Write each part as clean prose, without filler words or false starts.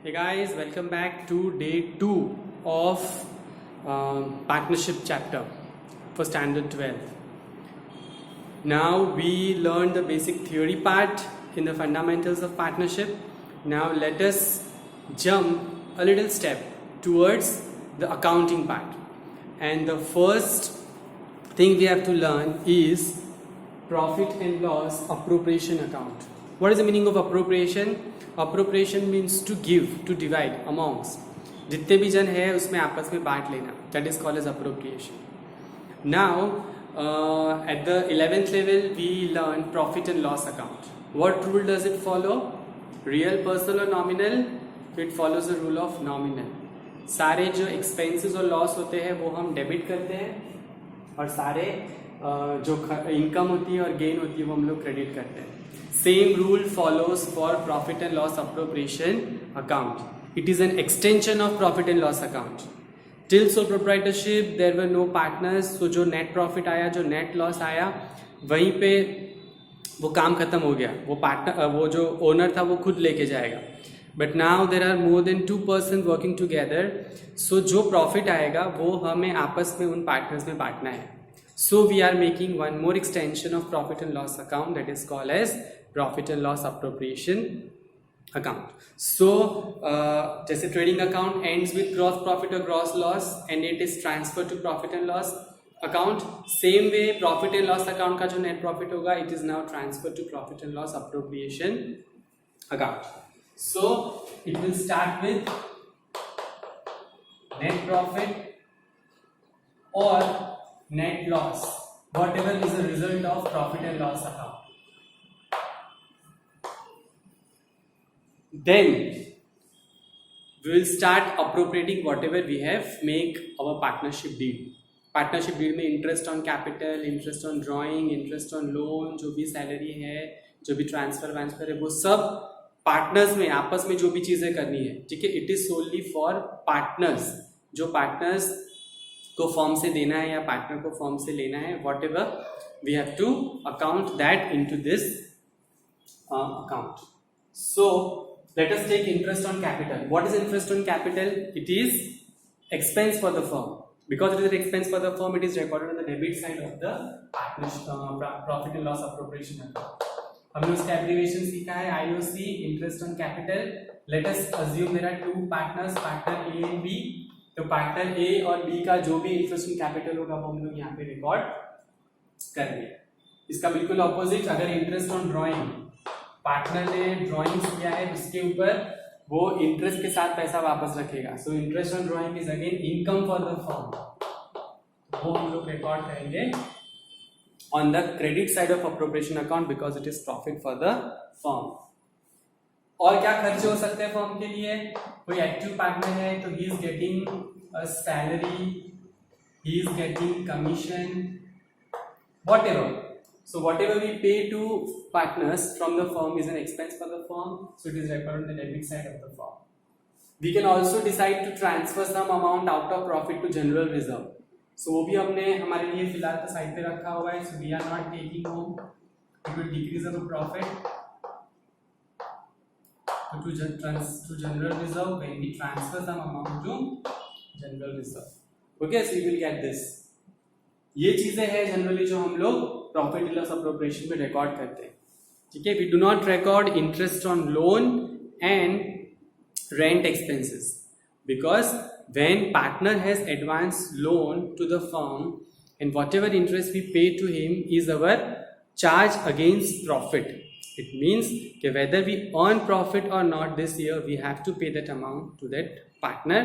Hey guys, welcome back to day 2 of partnership chapter for standard 12. Now we learned the basic theory part in the fundamentals of partnership. Now let us jump a little step towards the accounting part. And the first thing we have to learn is profit and loss appropriation account. What is the meaning of appropriation? Appropriation means to give, to divide amongst. जितने भी जन है उसमें आपस में बांट लेना. That is called as appropriation. Now, at the 11th level, we learn profit and loss account. What rule does it follow? Real, personal or nominal? It follows the rule of nominal. सारे जो expenses और loss होते हैं वो हम debit करते हैं और सारे जो income होती है और gain होती है वो हम लोग credit करते हैं. Same rule follows for profit and loss appropriation account. It is an extension of profit and loss account. Till sole proprietorship there were no partners. So जो net profit आया, जो net loss आया, वहीं पे वो काम खत्म हो गया. वो पार्टनर, वो जो ओनर था वो खुद लेके जाएगा. But now there are more than 2 persons working together. So जो profit आएगा वो हमें आपस में उन partners में बांटना है. So we are making one more extension of profit and loss account, that is called as profit and loss appropriation account. So जैसे trading account ends with gross profit or gross loss and it is transferred to profit and loss account. Same way profit and loss account का जो net profit होगा, it is now transferred to profit and loss appropriation account. So it will start with net profit or net loss, whatever is the result of profit and loss account. Then we will start appropriating whatever we have make our partnership deed. Partnership deed में interest on capital, interest on drawing, interest on loan, जो भी salary है, जो भी transfer है, वो सब partners में आपस में जो भी चीजें करनी है, ठीक है. It is solely for partners. जो partners को फॉर्म से देना है या पार्टनर को फॉर्म से लेना है, whatever we have to account that into this account. So let us take interest on capital. What is interest on capital? It is expense for the firm. Because it is an expense for the firm, it is recorded on the debit side of the profit and loss appropriation account. हमने उसका abbreviation सीखा है IOC, interest on capital. Let us assume there are 2 partners, partner A and B. तो partner ए और B का जो भी interest in capital होगा वो हम लोग यहाँ पे रिकॉर्ड करेंगे. इसका बिल्कुल ऑपोजिट, अगर इंटरेस्ट ऑन ड्राइंग, पार्टनर ने ड्राइंग किया है उसके ऊपर वो इंटरेस्ट के साथ पैसा वापस रखेगा. So interest on drawing is again income for the firm, वो हम लोग रिकॉर्ड करेंगे on the credit side of appropriation account because it is profit for the firm. और क्या खर्चे हो सकते हैं फर्म के लिए? कोई एक्टिव पार्टनर है तो he is getting a salary, he is getting commission, whatever. So whatever we pay to partners from the firm is an expense for the firm, so it is recorded in the debit side of the firm. We can also decide to transfer some amount out of profit to general reserve. So वो भी हमने हमारे लिए फिलहाल तो side पे रखा हुआ है. So we are not taking home, it will decrease our profit to general reserve when we transfer some amount to general reserve. Okay, so you will get this. ये चीजें हैं जनरली जो हम लोग प्रॉफिट एंड लॉस अप्रोप्रिएशन में record करते हैं, ठीक है. We do not record interest on loan and rent expenses because when partner has advance loan to the firm and whatever interest we pay to him is our charge against profit. It means कि whether we earn profit or not this year, we have to pay that amount to that partner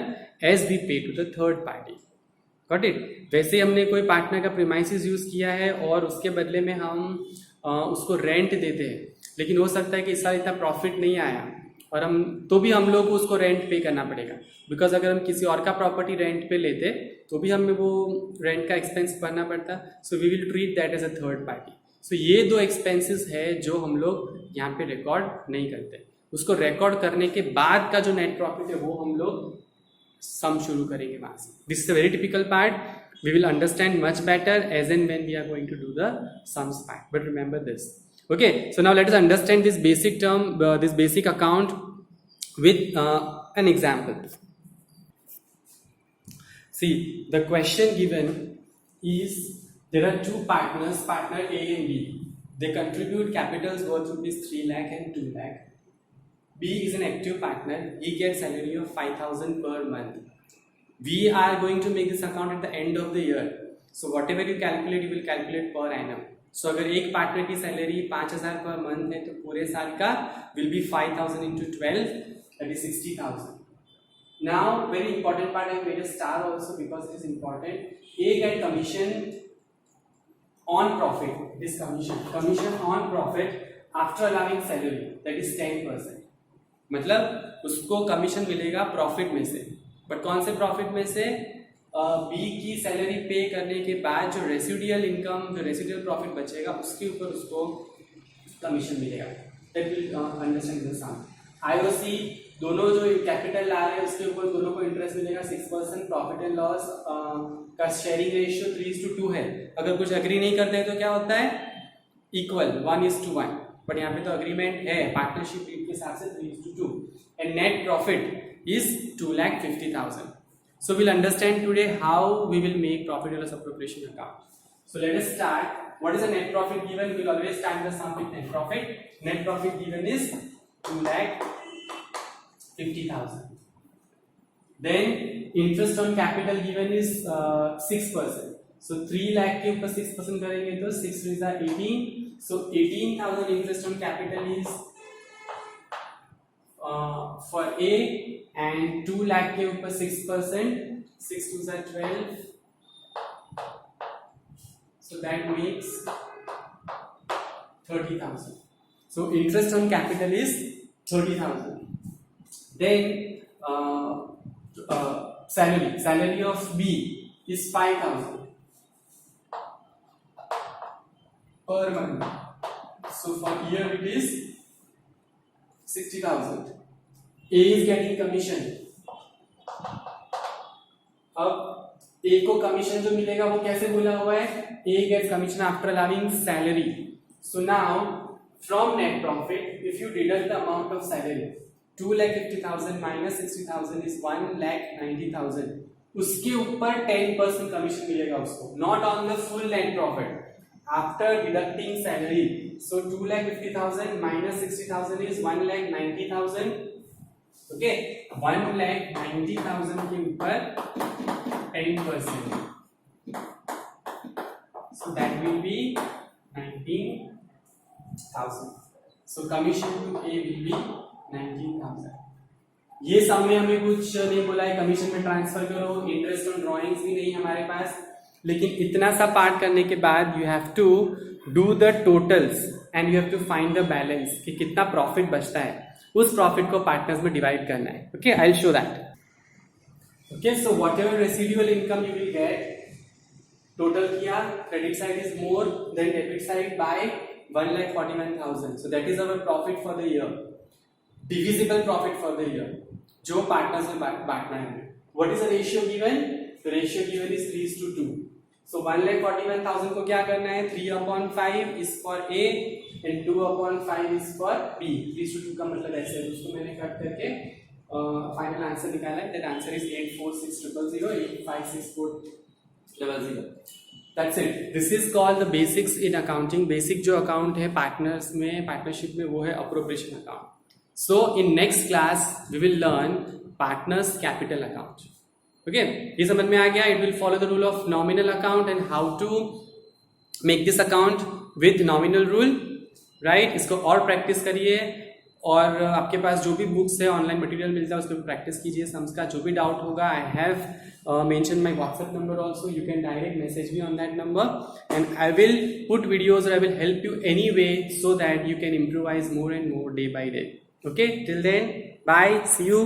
as we pay to the third party. Got it? वैसे हमने कोई partner का premises use किया है और उसके बदले में हम उसको रेंट देते हैं, लेकिन हो सकता है कि इस साल इतना प्रॉफिट नहीं आया और हम तो भी हम लोग को उसको रेंट पे करना पड़ेगा. बिकॉज अगर हम किसी और का प्रॉपर्टी रेंट पे लेते तो भी हमें वो रेंट का एक्सपेंस भरना पड़ता. So we will treat that as a third party. So ये 2 एक्सपेंसेस है जो हम लोग यहाँ पे रिकॉर्ड नहीं करते. उसको रिकॉर्ड करने के बाद का जो नेट प्रॉफिट है वो हम लोग सम शुरू करेंगे वहां से. This is a very typical part. We will understand much better as and when we are going to do the sums part. But remember this. Okay, so now let us understand this basic term, this basic account with an example. See, the question given is there are two partners, partner A and B. They contribute capitals worth rupees 3 lakh and 2 lakh. B is an active partner. He gets salary of 5,000 per month. We are going to make this account at the end of the year. So whatever you calculate, you will calculate per annum. So अगर एक partner की salary 5,000 per month है तो पूरे साल का will be 5,000 into 12, that is 60,000. Now very important part, I made a star also because it is important. A get commission on profit. This commission on profit after allowing salary, that is 10%. मतलब उसको commission मिलेगा profit में से, but कौन से profit में से? B की सैलरी पे करने के बाद जो रेसिडुअल इनकम, जो रेसिडुअल प्रॉफिट बचेगा उसके ऊपर उसको कमीशन मिलेगा. That will understand the sum. IOC दोनों जो कैपिटल ला रहे हैं उसके ऊपर दोनों को इंटरेस्ट मिलेगा 6%. प्रॉफिट एंड लॉस का शेयरिंग रेशियो 3:2 है. अगर कुछ अग्री नहीं करते हैं तो क्या होता है? इक्वल 1:1. बट यहाँ पे तो अग्रीमेंट है पार्टनरशिप रेट के हिसाब से 3:2. And net profit is 2,50,000. So we'll understand today how we will make profit and loss appropriation account. So let us start. What is the net profit given? We'll always start the sum with net profit. Net profit given is 2,50,000. Then interest on capital given is 6%. So 3 lakh के ऊपर 6% करेंगे तो 6 is 18. So 18,000 interest on capital is for A, and 2 lakh के ऊपर 6%, 6 2 is 12. So that makes 30,000. So interest on capital is 30,000. Then salary of B is 5,000 per month. So for year it is 60,000. A is getting commission. अब A को commission जो मिलेगा वो कैसे बोला हुआ है? A gets commission after allowing salary. So now from net profit, if you deduct the amount of salary, 2,50,000 minus 60,000 is 1,90,000. उसके ऊपर 10% कमीशन मिलेगा उसको. Not on the full net profit. After deducting salary, so 2,50,000 minus 60,000 is 1,90,000. Okay, 1,90,000 के ऊपर 10%. So that will be 19,000. So commission to A will be 19,000. ये सम में हमें कुछ नहीं बोला है कमीशन में ट्रांसफर करो, इंटरेस्ट ऑन ड्रॉइंग्स भी नहीं हमारे पास. लेकिन इतना सा पार्ट करने के बाद you have to do the totals and you have to find the balance कि कितना प्रॉफिट बचता है. उस प्रॉफिट को पार्टनर्स में डिवाइड करना है. Okay, I will show that. Okay, so whatever residual income you will get, total किया, credit side is more than debit side by 1,41,000. So that is our profit for the year, divisible profit for the year, जो partners में बांटना है. What is the ratio given? The ratio given is 3:2. So 1,41,000 को क्या करना है? 3/5 is for A and 2/5 is for B. 3:2 का मतलब ऐसे है. उसको मैंने कट करके फाइनल आंसर निकाला है. That answer is 846,000 856,400. That's it. This is called the basics in accounting. Basic जो अकाउंट है पार्टनर्स में, पार्टनरशिप में, वो है appropriation account. So in next class we will learn partners capital account. Okay, ये समझ में आ गया. It will follow the rule of nominal account and how to make this account with nominal rule. Right, इसको और practice करिए, और आपके पास जो भी बुक्स है, ऑनलाइन मटेरियल मिलता है, उसको प्रैक्टिस कीजिए. सम्स का जो भी डाउट होगा, I have mention my WhatsApp number also. You can direct message me on that number and I will put videos और I will help you any way so that you can improvise more and more day by day. Okay, till then, bye, see you.